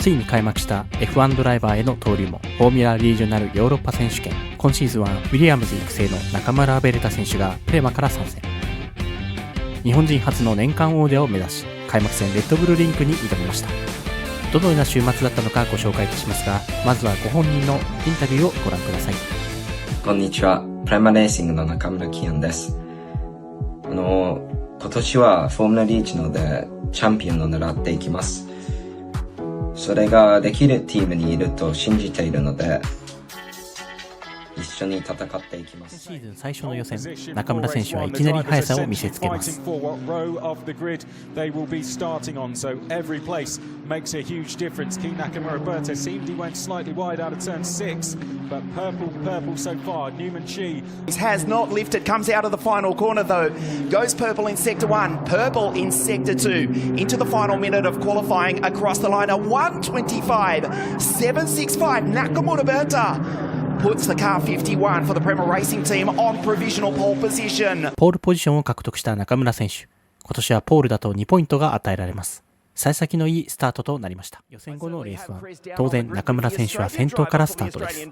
ついに開幕した F1 ドライバーへの登竜門、フォーミュラリージョナルヨーロッパ選手権。今シーズンはウィリアムズ育成の中村ベルタ選手がプレマから参戦。日本人初の年間王者を目指し、開幕戦レッドブルリンクに挑みました。どのような週末だったのかご紹介いたしますが、まずはご本人のインタビューをご覧ください。こんにちは、プレマレーシングの中村紀庵です。今年はフォーミュラリージョナルでチャンピオンを狙っていきます。それができるチームにいると信じているので、一緒に戦っていきます。シーズン最初の予選、中村選手はいきなり速さを見せつけます。Makes a huge difference. Nakamura-Berta seemed he went slightly wide out of turn 6, but purple so far. Newman Chi has not lifted, comes out of the final corner though. Goes purple in sector 1, purple in sector 2. Into the final minute of qualifying across the line. A 1:25.765. Nakamura-Berta puts the car 51 for the Prema Racing team on provisional pole position. ポールポジションを獲得した中村選手。今年はポールだと2ポイントが与えられます。幸先のいいスタートとなりました。予選後のレースは当然中村選手は先頭からスタートです。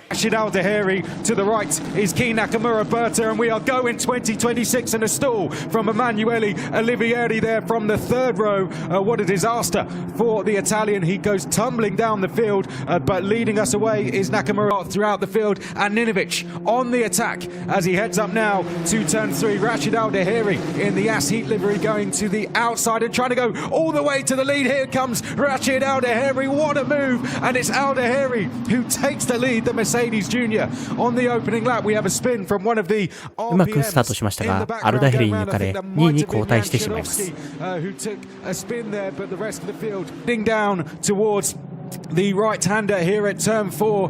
Rashid Al-Dahiri to the right is Nakamura-Berta, and we are going 2026 in a stall from Emanuele Olivieri there from the third row. What a disaster for the Italian. He goes tumbling down the field, but leading us away is Nakamura throughout the field, and Ninovic on the attack as he heads up now to turn 3. Rashid Al-Dahiri in the Ass Heat livery going to the outside and trying to go all the way to the lead. Here comes Rashid Al-Dahiri. What a move, and it's Al-Dahiri who takes the lead. The Mercedes Junior on the opening lap. We have a spin from one of the うまくスタートしましたが、アルダヘリに抜かれ2位に後退してしまいます。Who took a spin there, but the rest of the field heading down towards the right-hander here at turn 4.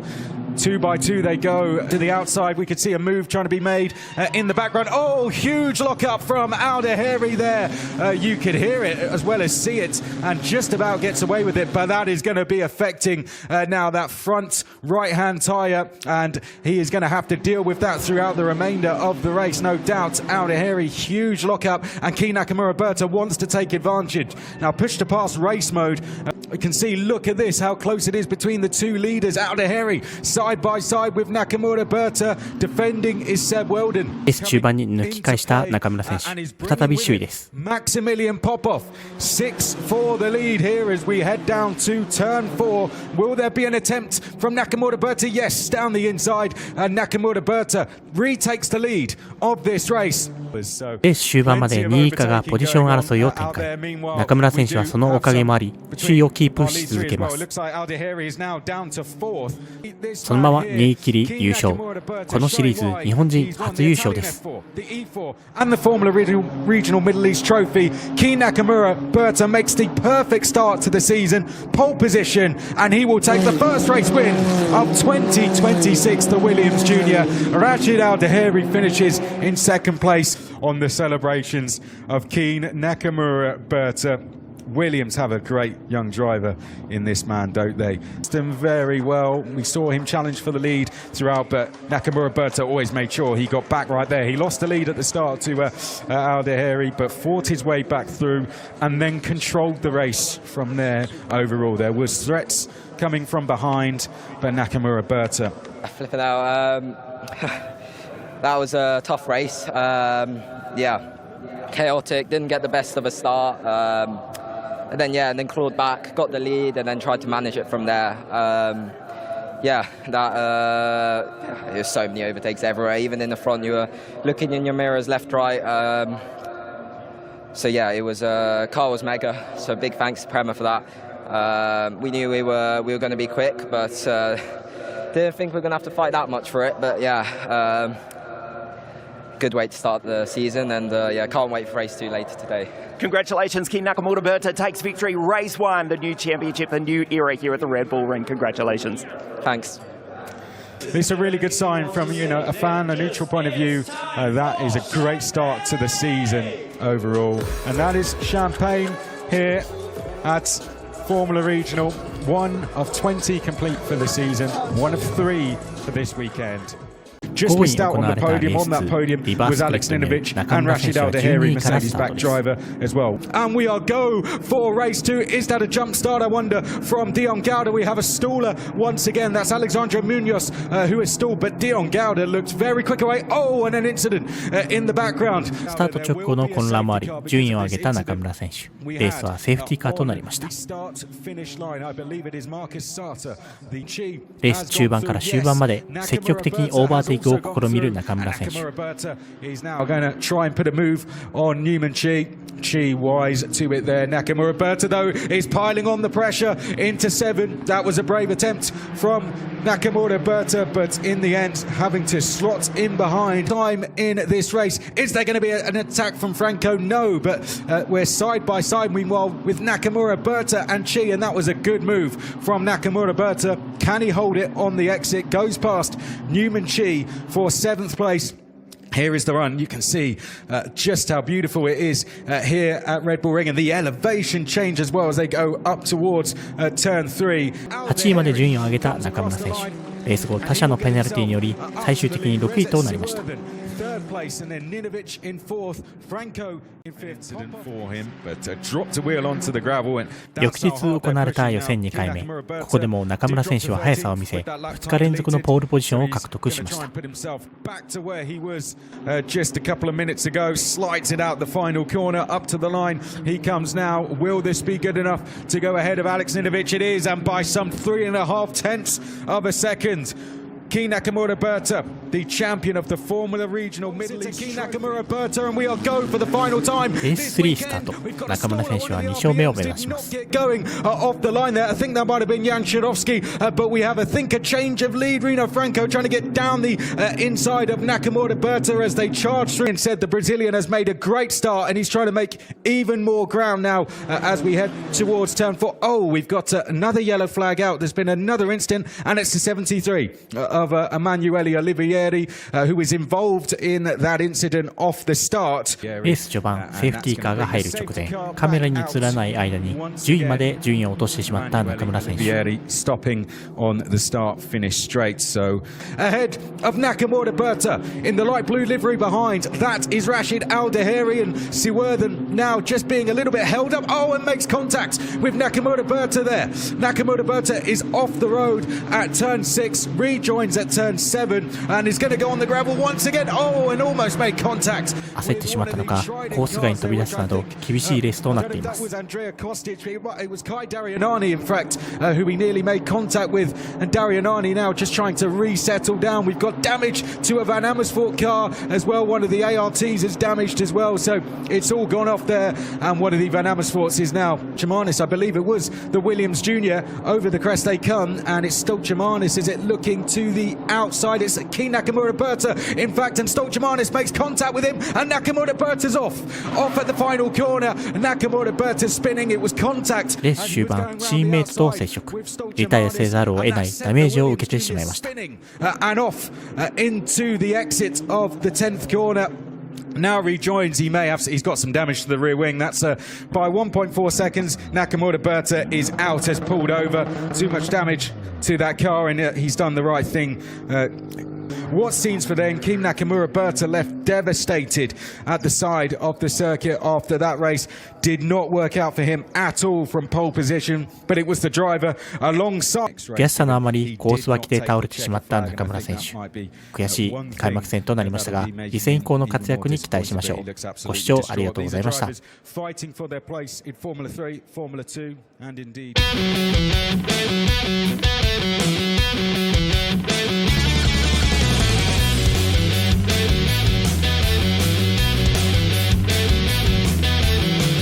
2 by 2 they go to the outside. We could see a move trying to be made in the background. Oh, huge lock up from Al-Dahiri there. You could hear it as well as see it, and just about gets away with it, but that is going to be affecting now that front right-hand tyre, and he is going to have to deal with that throughout the remainder of the race, no doubt. Al-Dahiri, huge lock up, and Nakamura-Berta wants to take advantage. Now push to pass race mode. You can see, look at this, how close it is between the two leaders. Al-Dahiri side by side with Nakamura-Berta. Defending is Seb Weldon. レース中盤に抜き返した中村選手、再び首位です。Maximilian Popov 6 for the lead here as we head down to turn 4. Will there be an attempt from Nakamura-Berta? Yes, down the inside, and Nakamura-Berta retakes the lead of this race. レース終盤まで2位以下がポジション争いを展開。中村選手はそのおかげもあり、首位をキープし続けます。そのまま逃げ切り優勝。このシリーズ日本人初優勝です。And the Formula Regional Middle East Trophy. Nakamura-Berta makes the perfect start to the season, pole position, and he will take the first race win of 2026. The Williams Junior. Rashid Al-Dahiri finishes in second place on the celebrations of Nakamura-Berta. Williams have a great young driver in this man, don't they? Done very well. We saw him challenge for the lead throughout, but Nakamura-Berta always made sure he got back right there. He lost the lead at the start to Al-Dahiri, but fought his way back through and then controlled the race from there overall. There was threats coming from behind, but Nakamura-Berta. Flipping out. That was a tough race. Yeah, chaotic. Didn't get the best of a start. And then clawed back, got the lead, and then tried to manage it from there. It was so many overtakes everywhere. Even in the front, you were looking in your mirrors left, right. It was car was mega. So big thanks to Prema for that. We knew we were going to be quick, but didn't think we were going to have to fight that much for it. But good way to start the season, and can't wait for race 2 later today. Congratulations, Nakamura-Berta takes victory. Race 1, the new championship, the new era here at the Red Bull Ring. Congratulations. Thanks. It's a really good sign from a fan, a neutral point of view. That is a great start to the season overall, and that is champagne here at Formula Regional. 1 of 20 complete for the season, 1 of 3 for this weekend. just missed out on the podium. On that podium was Alex Ninovich and Rashid Al-Daheri, Mercedes-backed driver as well. And we are go for race 2. Is that a jump start, I wonder, from Dion Gauda? We have a staller once again. That's Alexandra Munoz who is stalled, but Dion Gauda looked very quick away. Oh, and an incident in the background. スタート直後の混乱もあり、順位を上げた中村選手。レースはセーフティーカーとなりました。レース中盤から終盤まで積極的にオーバーテイクを試みる中村選手。Chi wise to it there. Nakamura-Berta though is piling on the pressure into 7. That was a brave attempt from Nakamura-Berta, but in the end having to slot in behind. Time in this race. Is there going to be an attack from Franco? No, but we're side by side meanwhile with Nakamura-Berta and Chi, and that was a good move from Nakamura-Berta. Can he hold it on the exit? Goes past Newman Chi for 7th place. Here is the run. You can see just how beautiful it is here at Red Bull Ring, and the elevation change as well as they go up towards turn 3. 8位まで順位を上げた中村選手。レース後、他社のペナルティにより最終的に6位となりました。Third place, and then Ninovich in 4th, Franco in 5th for him, but dropped a wheel onto the gravel. 翌日行われた予選2回目、ここでも中村選手は速さを見せ、2日連続のポールポジションを獲得しました。Just a couple of minutes ago, slides it out the final corner, up to the line. He comes now. Will this be good enough to go ahead of Alex Ninovich? It is, and by some 3.5 tenths of a second. Key Nakamura-Berta, the champion of the Formula Regional Middle East. Key Nakamura-Berta, and we are go for the final time. レース3スタート。中村選手は2勝目を目指します。Going off the line there. I think that might have been Jan Shadowski, but we have a change of lead. Rino Franco trying to get down the inside of Nakamura-Berta as they charge through. And said the Brazilian has made a great start, and he's trying to make even more ground now as we head towards turn 4. Oh, we've got another yellow flag out. There's been another incident, and it's the 73. Of Emanuele Olivieri, who is involved in that incident off the start. レース序盤、セーフティーカーが入る直前、カメラに映らない間に10位まで順位を落としてしまった中村選手。Stopping on the start finish straight. So ahead of Nakamura-Berta in the light blue livery behind. That is Rashid Al-Daheri, and Siwerthen now just being a little bit held up. Oh, and makes contact with Nakamura-Berta there. Nakamura-Berta is off the road at turn 6, rejoins at turn 7, and is going to go on the gravel once again. Oh, and almost made contact. 焦ってしまったのか、コース外に飛び出すなど厳しいレースとなっています。It was Kai Darianani, in fact, who he nearly made contact with, and Darianani now just trying to resettle down. We've got damage to a Van Amersfoort car as well. One of the ARTs is damaged as well, so it's all gone off there. And one of the Van Amersfoorts is now Chamanis. I believe it was the Williams Jr. Over the crest they come, and it's still Chamanis. Is it looking to the outside? It's Key Nakamura-Berta, in fact, and Stolchamanis makes contact with him, and Nakamura-Berta's off at the final corner. Nakamura-Berta spinning. It was contact. レース終盤、チームメイトと接触、リタイアせざるを得ないダメージを受けてしまいました。And off into the exit of the 10th corner. Now rejoins. He's got some damage to the rear wing. That's by 1.4 seconds. Nakamura-Berta is out, has pulled over. Too much damage to that car, and he's done the right thing. What scenes for them? Key Nakamura-Berta left devastated at the side of the circuit after that race. Did not work out for him at all from pole position, but it was the driver alongside. 悔しさのあまりコース脇で倒れてしまった中村選手。悔しい開幕戦となりましたが、次戦以降の活躍に期待しましょう。ご視聴ありがとうございました。